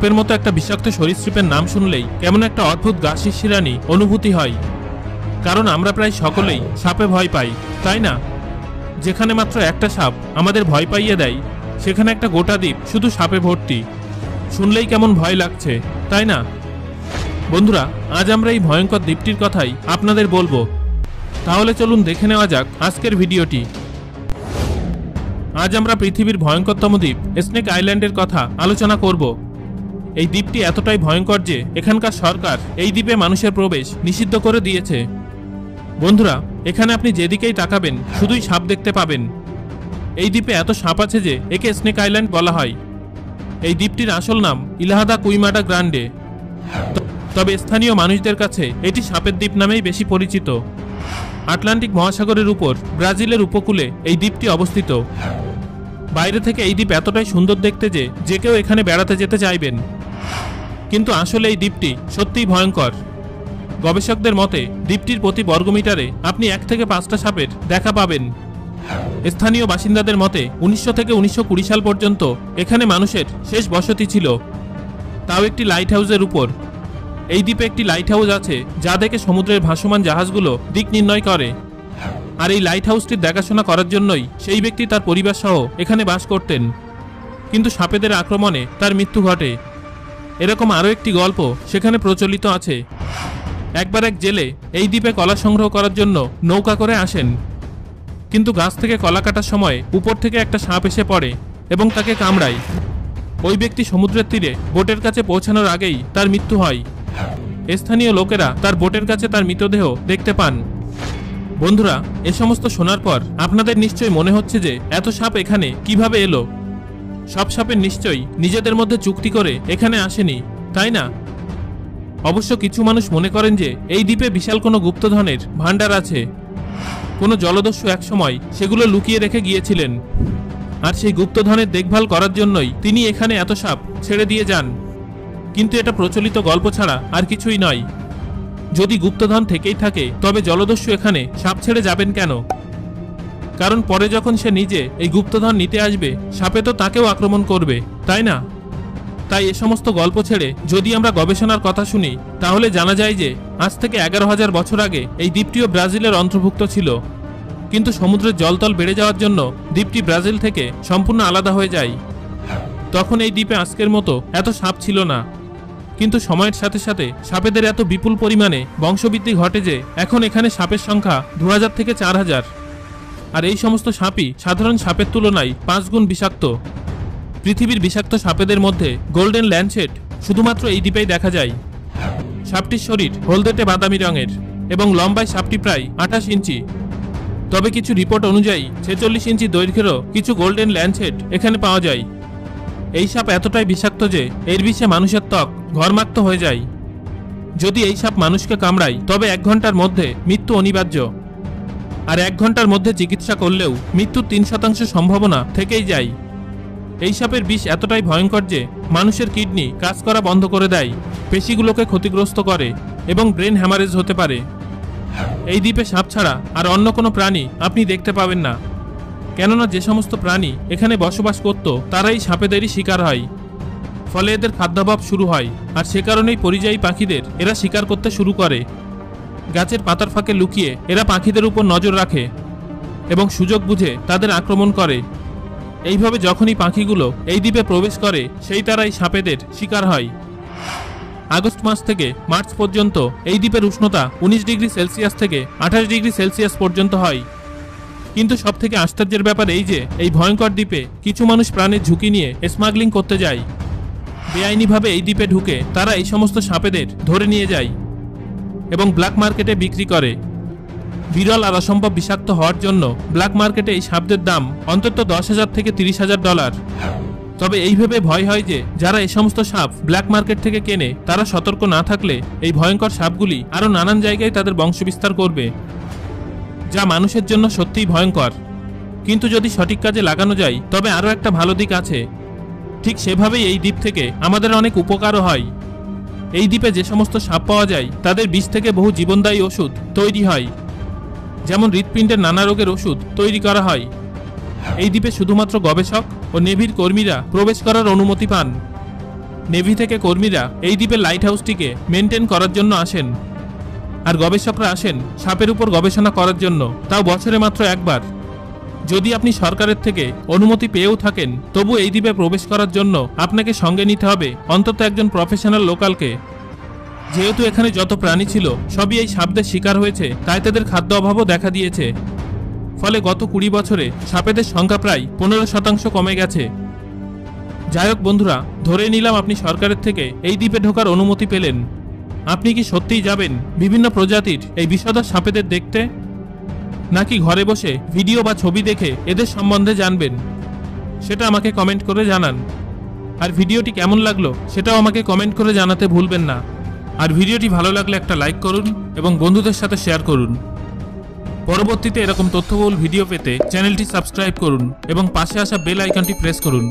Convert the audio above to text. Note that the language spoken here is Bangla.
সাপের মতো একটা বিষাক্ত সরীসৃপের নাম শুনলেই কেমন একটা অদ্ভুত গা শিরশিরানি অনুভূতি হয়। কারণ আমরা প্রায় সকলেই সাপে ভয় পাই, তাই না? যেখানে মাত্র একটা সাপ আমাদের ভয় পাইয়ে দেয়, সেখানে একটা গোটা দ্বীপ শুধু সাপে ভর্তি। শুনলেই কেমন ভয় লাগছে, তাই না? বন্ধুরা, আজ আমরা এই ভয়ঙ্কর দ্বীপটির কথাই আপনাদের বলবো। তাহলে চলুন দেখে নেওয়া যাক আজকের ভিডিওটি। আজ আমরা পৃথিবীর ভয়ঙ্করতম দ্বীপ স্নেক আইল্যান্ডের কথা আলোচনা করব। এই দ্বীপটি এতটাই ভয়ঙ্কর যে এখানকার সরকার এই দ্বীপে মানুষের প্রবেশ নিষিদ্ধ করে দিয়েছে। বন্ধুরা, এখানে আপনি যেদিকেই তাকাবেন শুধুই সাপ দেখতে পাবেন। এই দ্বীপে এত সাপ আছে যে একে স্নেক আইল্যান্ড বলা হয়। এই দ্বীপটির আসল নাম ইলহা দা কুইমাডা গ্রান্ডে, তবে স্থানীয় মানুষদের কাছে এটি সাপের দ্বীপ নামেই বেশি পরিচিত। আটলান্টিক মহাসাগরের উপর ব্রাজিলের উপকূলে এই দ্বীপটি অবস্থিত। বাইরে থেকে এই দ্বীপ এতটাই সুন্দর দেখতে যে যে কেউ এখানে বেড়াতে যেতে চাইবেন। কিন্তু আসলে এই দ্বীপটি সত্যিই ভয়ঙ্কর। গবেষকদের মতে দ্বীপটির প্রতি বর্গমিটারে আপনি 1 থেকে 5টা সাপের দেখা পাবেন। স্থানীয় বাসিন্দাদের মতে 1900 থেকে 1920 সাল পর্যন্ত এখানে মানুষের শেষ বসতি ছিল, তাও একটি লাইট হাউসের উপর। এই দ্বীপে একটি লাইট হাউস আছে যা দেখে সমুদ্রের ভাসমান জাহাজগুলো দিক নির্ণয় করে। আর এই লাইট হাউসটির দেখাশোনা করার জন্যই সেই ব্যক্তি তার পরিবার সহ এখানে বাস করতেন। কিন্তু সাপেদের আক্রমণে তার মৃত্যু ঘটে। এরকম আরও একটি গল্প সেখানে প্রচলিত আছে। একবার এক জেলে এই দ্বীপে কলা সংগ্রহ করার জন্য নৌকা করে আসেন, কিন্তু গাছ থেকে কলা কাটার সময় উপর থেকে একটা সাপ এসে পড়ে এবং তাকে কামড়ায়। ওই ব্যক্তি সমুদ্রের তীরে বোটের কাছে পৌঁছানোর আগেই তার মৃত্যু হয়। স্থানীয় লোকেরা তার বোটের কাছে তার মৃতদেহ দেখতে পান। বন্ধুরা, এ সমস্ত শোনার পর আপনাদের নিশ্চয়ই মনে হচ্ছে যে এত সাপ এখানে কিভাবে এলো। সব সাপের নিশ্চয়ই নিজেদের মধ্যে চুক্তি করে এখানে আসেনি, তাই না? অবশ্য কিছু মানুষ মনে করেন যে এই দ্বীপে বিশাল কোনো গুপ্তধনের ভাণ্ডার আছে। কোনো জলদস্যু একসময় সেগুলো লুকিয়ে রেখে গিয়েছিলেন, আর সেই গুপ্তধনের দেখভাল করার জন্যই তিনি এখানে এত সাপ ছেড়ে দিয়ে যান। কিন্তু এটা প্রচলিত গল্প ছাড়া আর কিছুই নয়। যদি গুপ্তধন থেকেই থাকে তবে জলদস্যু এখানে সাপ ছেড়ে যাবেন কেন? কারণ পরে যখন সে নিজে এই গুপ্তধন নিতে আসবে, সাপে তো তাকেও আক্রমণ করবে, তাই না? তাই এ সমস্ত গল্প ছেড়ে যদি আমরা গবেষণার কথা শুনি, তাহলে জানা যায় যে আজ থেকে 11,000 বছর আগে এই দ্বীপটিও ব্রাজিলের অন্তর্ভুক্ত ছিল। কিন্তু সমুদ্রের জলতল বেড়ে যাওয়ার জন্য দ্বীপটি ব্রাজিল থেকে সম্পূর্ণ আলাদা হয়ে যায়। তখন এই দ্বীপে আজকের মতো এত সাপ ছিল না। কিন্তু সময়ের সাথে সাথে সাপেদের এত বিপুল পরিমাণে বংশবৃদ্ধি ঘটে যে এখন এখানে সাপের সংখ্যা 2000 থেকে 4000। আর এই সমস্ত সাপই সাধারণ সাপের তুলনায় 5 গুণ বিষাক্ত। পৃথিবীর বিষাক্ত সাপেদের মধ্যে গোল্ডেন ল্যান্ডশেড শুধুমাত্র এই দ্বীপেই দেখা যায়। সাপটির শরীর হলদেটে বাদামি রঙের এবং লম্বায় সাপটি প্রায় 28 ইঞ্চি। তবে কিছু রিপোর্ট অনুযায়ী 46 ইঞ্চি দৈর্ঘ্যেরও কিছু গোল্ডেন ল্যান্ডশেড এখানে পাওয়া যায়। এই সাপ এতটাই বিষাক্ত যে এর বিষে মানুষের ত্বক ঘর্মাক্ত হয়ে যায়। যদি এই সাপ মানুষকে কামড়ায় তবে 1 ঘন্টার মধ্যে মৃত্যু অনিবার্য। আর 1 ঘন্টার মধ্যে চিকিৎসা করলেও মৃত্যুর 3% সম্ভাবনা থেকেই যায়। এই সাপের বিষ এতটাই ভয়ঙ্কর যে মানুষের কিডনি কাজ করা বন্ধ করে দেয়, পেশিগুলোকে ক্ষতিগ্রস্ত করে এবং ব্রেন হ্যামারেজ হতে পারে। এই দ্বীপে সাপ ছাড়া আর অন্য কোনো প্রাণী আপনি দেখতে পাবেন না, কেননা যে সমস্ত প্রাণী এখানে বসবাস করত তারাই সাপেদেরই শিকার হয়। ফলে এদের খাদ্যাভাব শুরু হয়, আর সে কারণেই পরিযায়ী পাখিদের এরা শিকার করতে শুরু করে। গাছের পাতার ফাঁকে লুকিয়ে এরা পাখিদের উপর নজর রাখে এবং সুযোগ বুঝে তাদের আক্রমণ করে। এইভাবে যখনই পাখিগুলো এই দ্বীপে প্রবেশ করে সেই তারাই সাপেদের শিকার হয়। আগস্ট মাস থেকে মার্চ পর্যন্ত এই দ্বীপের উষ্ণতা 19 ডিগ্রি সেলসিয়াস থেকে 28 ডিগ্রি সেলসিয়াস পর্যন্ত হয়। কিন্তু সবথেকে আশ্চর্যের ব্যাপার এই যে এই ভয়ঙ্কর দ্বীপে কিছু মানুষ প্রাণের ঝুঁকি নিয়ে স্মাগলিং করতে যায়। বেআইনিভাবে এই দ্বীপে ঢুকে তারা এই সমস্ত সাপেদের ধরে নিয়ে যায় এবং ব্ল্যাক মার্কেটে বিক্রি করে। বিরল আর অসম্ভব বিষাক্ত হওয়ার জন্য ব্ল্যাক মার্কেটে এই সাপদের দাম অন্তত $10,000 থেকে $30,000। তবে এইভাবে ভয় হয় যে যারা এই সমস্ত সাপ ব্ল্যাক মার্কেট থেকে কেনে তারা সতর্ক না থাকলে এই ভয়ঙ্কর সাপগুলি আরও নানান জায়গায় তাদের বংশবিস্তার করবে, যা মানুষের জন্য সত্যিই ভয়ঙ্কর। কিন্তু যদি সঠিক কাজে লাগানো যায় তবে আরও একটা ভালো দিক আছে। ঠিক সেভাবেই এই দ্বীপ থেকে আমাদের অনেক উপকারও হয়। এই দ্বীপে যে সমস্ত সাপ পাওয়া যায় তাদের বিষ থেকে বহু জীবনদায়ী ওষুধ তৈরি হয়, যেমন হৃৎপিণ্ডের নানা রোগের ওষুধ তৈরি করা হয়। এই দ্বীপে শুধুমাত্র গবেষক ও নেভির কর্মীরা প্রবেশ করার অনুমতি পান। নেভি থেকে কর্মীরা এই দ্বীপের লাইট হাউসটিকে মেনটেন করার জন্য আসেন। আর গবেষকরা আসেন সাপের উপর গবেষণা করার জন্য, তাও বছরে মাত্র একবার। যদি আপনি সরকারের থেকে অনুমতি পেয়েও থাকেন, তবু এই দ্বীপে প্রবেশ করার জন্য আপনাকে সঙ্গে নিতে হবে অন্তত একজন প্রফেশনাল লোকালকে। যেহেতু এখানে যত প্রাণী ছিল সবই এই সাপদের শিকার হয়েছে, তাই তাদের খাদ্য অভাবও দেখা দিয়েছে। ফলে গত 20 বছরে সাপেদের সংখ্যা প্রায় 15% কমে গেছে। যাই হোক বন্ধুরা, ধরে নিলাম আপনি সরকারের থেকে এই দ্বীপে ঢোকার অনুমতি পেলেন। আপনি কি সত্যিই যাবেন বিভিন্ন প্রজাতির এই বিষধর সাপেদের দেখতে, নাকি ঘরে বসে ভিডিও বা ছবি দেখে এদের সম্বন্ধে জানবেন? সেটা আমাকে কমেন্ট করে জানান। আর ভিডিওটি কেমন লাগলো সেটাও আমাকে কমেন্ট করে জানাতে ভুলবেন না। আর ভিডিওটি ভালো লাগলে একটা লাইক করুন এবং বন্ধুদের সাথে শেয়ার করুন। পরবর্তীতে এরকম তথ্যবহুল ভিডিও পেতে চ্যানেলটি সাবস্ক্রাইব করুন এবং পাশে আসা বেল আইকনটি প্রেস করুন।